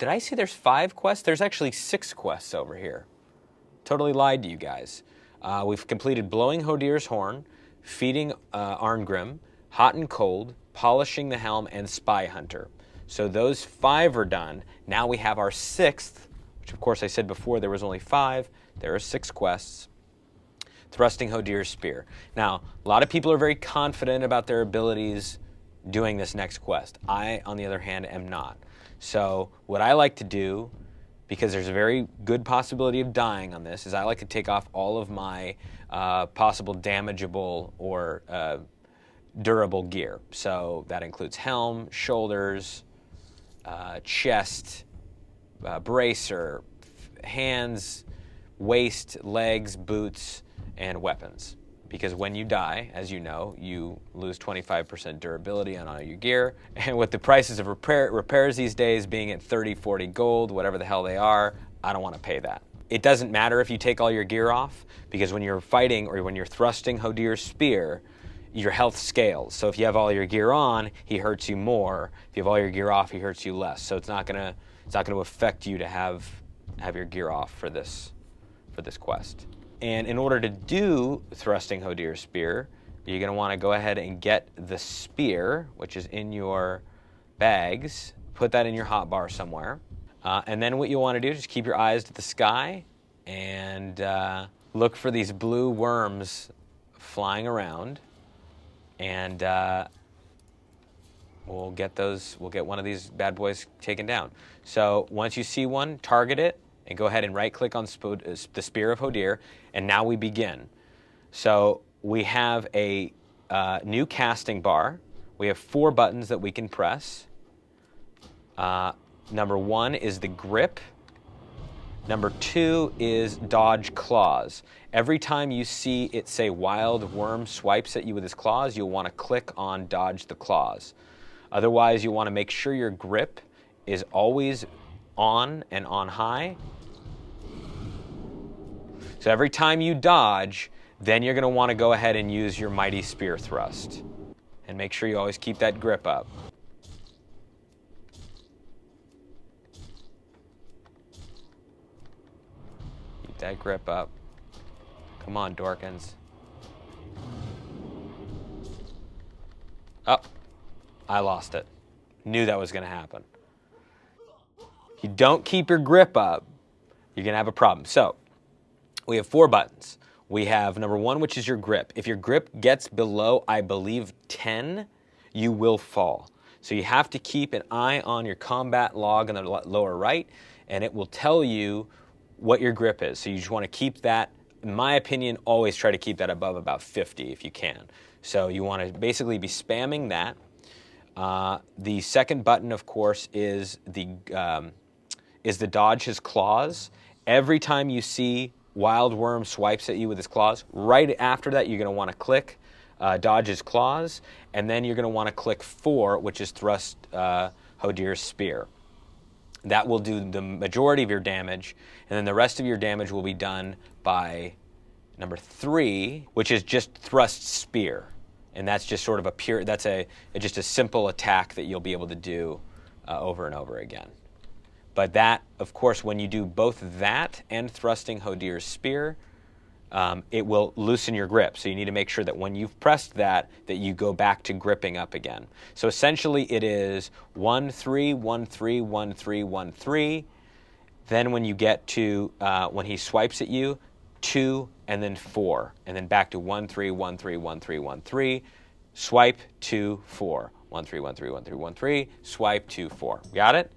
did I say there's 5 quests? There's actually 6 quests over here. Totally lied to you guys. We've completed blowing Hodir's horn, feeding Arngrim, hot and cold, polishing the helm, and spy hunter. So those 5 are done. Now we have our 6th, which of course I said before there was only 5. There are 6 quests. Thrusting Hodir Spear. Now, a lot of people are very confident about their abilities doing this next quest. I, on the other hand, am not. So what I like to do, because there's a very good possibility of dying on this, is I like to take off all of my possible damageable or durable gear. So that includes helm, shoulders, chest, bracer, hands, waist, legs, boots, and weapons. Because when you die, as you know, you lose 25% durability on all your gear. And with the prices of repairs these days being at 30, 40 gold, whatever the hell they are, I don't want to pay that. It doesn't matter if you take all your gear off, because when you're fighting or when you're thrusting Hodir's Spear, your health scales. So if you have all your gear on, he hurts you more. If you have all your gear off, he hurts you less. So it's not gonna affect you to have your gear off for this quest. And in order to do thrusting Hodir's Spear, you're going to want to go ahead and get the spear, which is in your bags. Put that in your hotbar somewhere. And then what you want to do is just keep your eyes to the sky and look for these blue worms flying around. And we'll get one of these bad boys taken down. So once you see one, target it, and go ahead and right-click on the Spear of Hodir, and now we begin. So we have a new casting bar. We have 4 buttons that we can press. Number 1 is the grip. Number 2 is dodge claws. Every time you see it say wild worm swipes at you with his claws, you'll want to click on dodge the claws. Otherwise, you want to make sure your grip is always on and on high. So every time you dodge, then you're going to want to go ahead and use your mighty spear thrust. And make sure you always keep that grip up. Keep that grip up. Come on, Dorkins. Oh, I lost it. Knew that was going to happen. If you don't keep your grip up, you're going to have a problem. So we have 4 buttons. We have number 1, which is your grip. If your grip gets below, I believe, 10, you will fall. So you have to keep an eye on your combat log in the lower right, and it will tell you what your grip is. So you just want to keep that, in my opinion, always try to keep that above about 50 if you can. So you want to basically be spamming that. The second button, of course, is the dodge his claws. Every time you see wild worm swipes at you with his claws, right after that you're going to want to click dodge his claws, and then you're going to want to click 4, which is thrust Hodir's Spear. That will do the majority of your damage, and then the rest of your damage will be done by number 3, which is just thrust spear. And that's just sort of just a simple attack that you'll be able to do over and over again. But that, of course, when you do both that and thrusting Hodir's Spear, it will loosen your grip. So you need to make sure that when you've pressed that you go back to gripping up again. So essentially it is 1, 3, 1, 3, 1, 3, 1, 3. Then when you get to, when he swipes at you, 2, and then 4. And then back to 1, 3, 1, 3, 1, 3, 1, 3. Swipe, 2, 4. 1, 3, 1, 3, 1, 3, 1, 3. Swipe, 2, 4. Got it?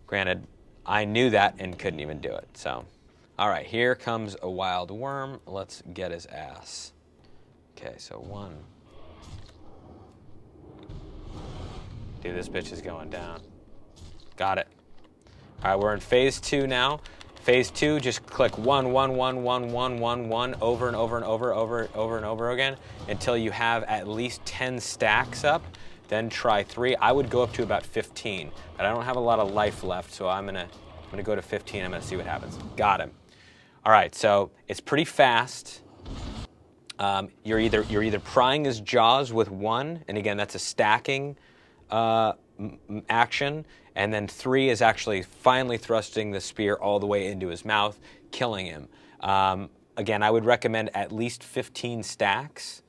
Granted, I knew that and couldn't even do it. So, all right, here comes a wild worm. Let's get his ass. Okay, so 1. Dude, this bitch is going down. Got it. All right, we're in phase 2 now. Phase 2, just click 1, 1, 1, 1, 1, 1, 1 over and over and over again until you have at least 10 stacks up. Then try 3. I would go up to about 15, but I don't have a lot of life left, so I'm gonna go to 15. I'm gonna see what happens. Got him. All right, so it's pretty fast. You're either prying his jaws with 1, and again that's a stacking action, And then 3 is actually finally thrusting the spear all the way into his mouth, killing him. Again, I would recommend at least 15 stacks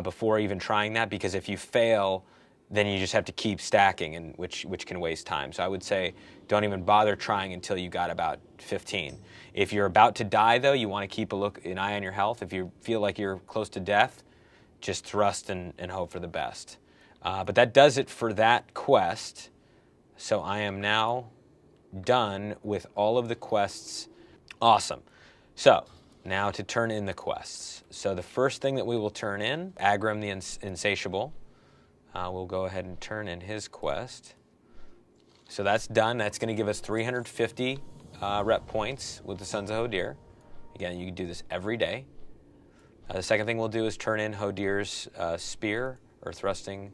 before even trying that, because if you fail, then you just have to keep stacking, and which can waste time. So I would say don't even bother trying until you got about 15. If you're about to die, though, you want to keep an eye on your health. If you feel like you're close to death, just thrust and hope for the best. But that does it for that quest. So I am now done with all of the quests. Awesome. So now to turn in the quests. So the first thing that we will turn in, Agram the Insatiable. We'll go ahead and turn in his quest. So that's done. That's going to give us 350 rep points with the Sons of Hodir. Again, you can do this every day. The second thing we'll do is turn in Hodir's Spear, or thrusting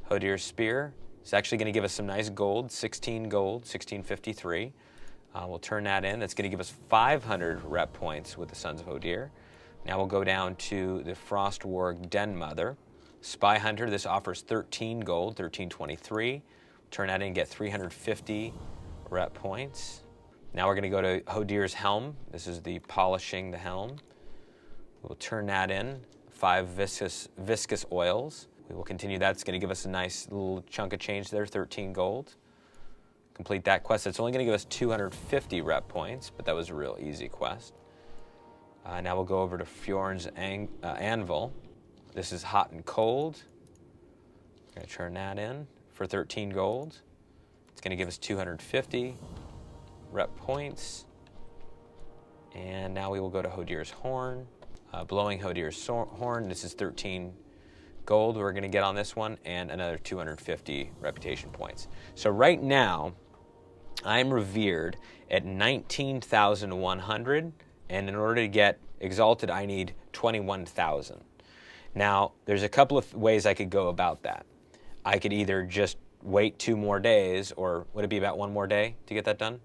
Hodir's Spear. It's actually going to give us some nice gold, 16 gold, 1653. We'll turn that in. That's going to give us 500 rep points with the Sons of Hodir. Now we'll go down to the Frostwarg Den Mother. Spy Hunter, this offers 13 gold, 1323. Turn that in and get 350 rep points. Now we're going to go to Hodir's Helm. This is the polishing the helm. We'll turn that in, 5 viscous oils. We will continue that. It's going to give us a nice little chunk of change there, 13 gold. Complete that quest. It's only going to give us 250 rep points, but that was a real easy quest. Now we'll go over to Fjorn's Anvil. This is hot and cold. I'm going to turn that in for 13 gold. It's going to give us 250 rep points. And now we will go to Hodir's Horn. Blowing Hodir's Horn. This is 13 gold we're going to get on this one, and another 250 reputation points. So right now, I'm revered at 19,100, and in order to get exalted, I need 21,000. Now, there's a couple of ways I could go about that. I could either just wait 2 more days, or would it be about 1 more day to get that done?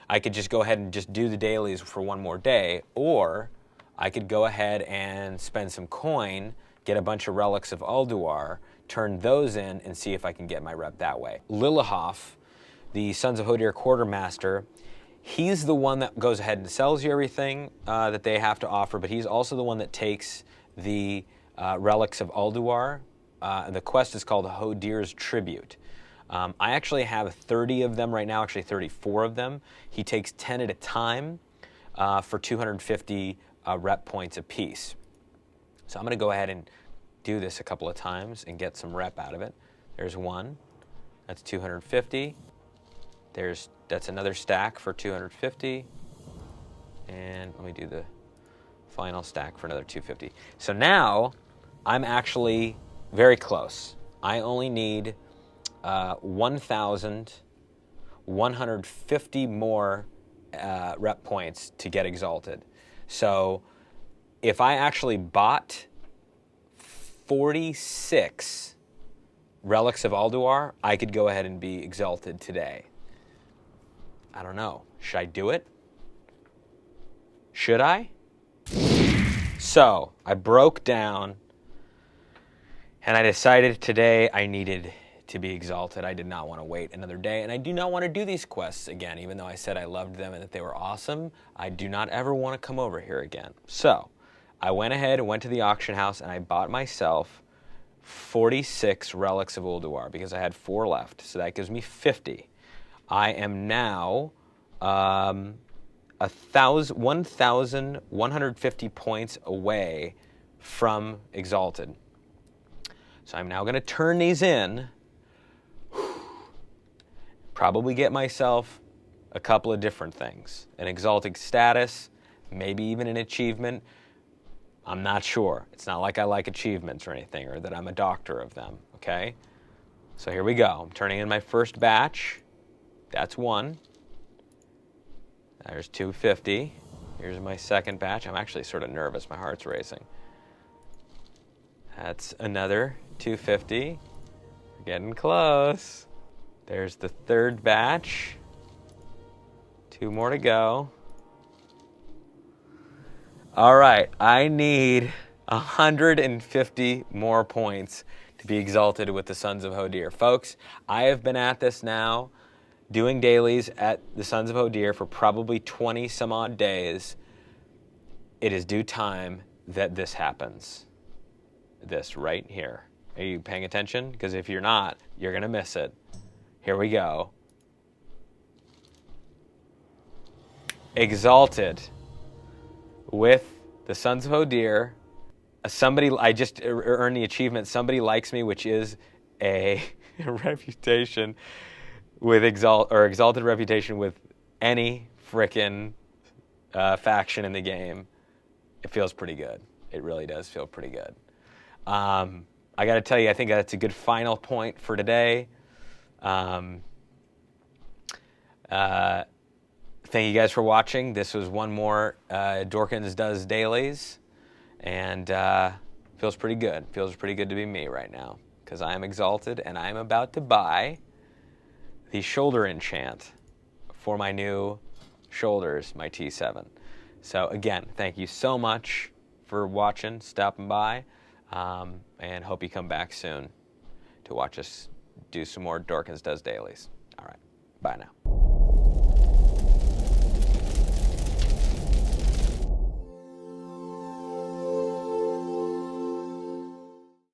I could just go ahead and just do the dailies for 1 more day, or I could go ahead and spend some coin, get a bunch of relics of Ulduar, turn those in, and see if I can get my rep that way. Lilihoff, the Sons of Hodir Quartermaster, he's the one that goes ahead and sells you everything that they have to offer, but he's also the one that takes the relics of Ulduar. The quest is called Hodir's Tribute. I actually have 30 of them right now, actually 34 of them. He takes 10 at a time for 250 rep points apiece. So I'm going to go ahead and do this a couple of times and get some rep out of it. There's 1. That's 250. That's another stack for 250. And let me do the final stack for another 250. So now I'm actually very close. I only need 1,150 more rep points to get exalted. So if I actually bought 46 relics of Ulduar, I could go ahead and be exalted today. I don't know. Should I do it? Should I? So I broke down and I decided today I needed to be exalted. I did not want to wait another day, and I do not want to do these quests again. Even though I said I loved them and that they were awesome, I do not ever want to come over here again. So I went ahead and went to the auction house and I bought myself 46 relics of Ulduar because I had 4 left. So that gives me 50. I am now 1,150 points away from exalted. So I'm now going to turn these in, probably get myself a couple of different things. An exalted status, maybe even an achievement. I'm not sure. It's not like I like achievements or anything, or that I'm a doctor of them, okay? So here we go. I'm turning in my first batch. That's 1. There's 250. Here's my second batch. I'm actually sort of nervous. My heart's racing. That's another 250. We're getting close. There's the third batch. 2 more to go. All right, I need 150 more points to be exalted with the Sons of Hodir. Folks, I have been at this now, doing dailies at the Sons of Hodir for probably 20 some odd days. It is due time that this happens. This right here. Are you paying attention? Because if you're not, you're going to miss it. Here we go. Exalted with the Sons of Hodir. Somebody, I just earned the achievement, Somebody Likes Me, which is a reputation with exalted reputation with any frickin' faction in the game. It feels pretty good. It really does feel pretty good. I got to tell you, I think that's a good final point for today. Thank you guys for watching. This was one more Dorkins Does Dailies. And feels pretty good. Feels pretty good to be me right now, because I am exalted and I am about to buy the shoulder enchant for my new shoulders, my T7. So again, thank you so much for watching, stopping by, and hope you come back soon to watch us do some more Dorkins Does Dailies. All right, bye now.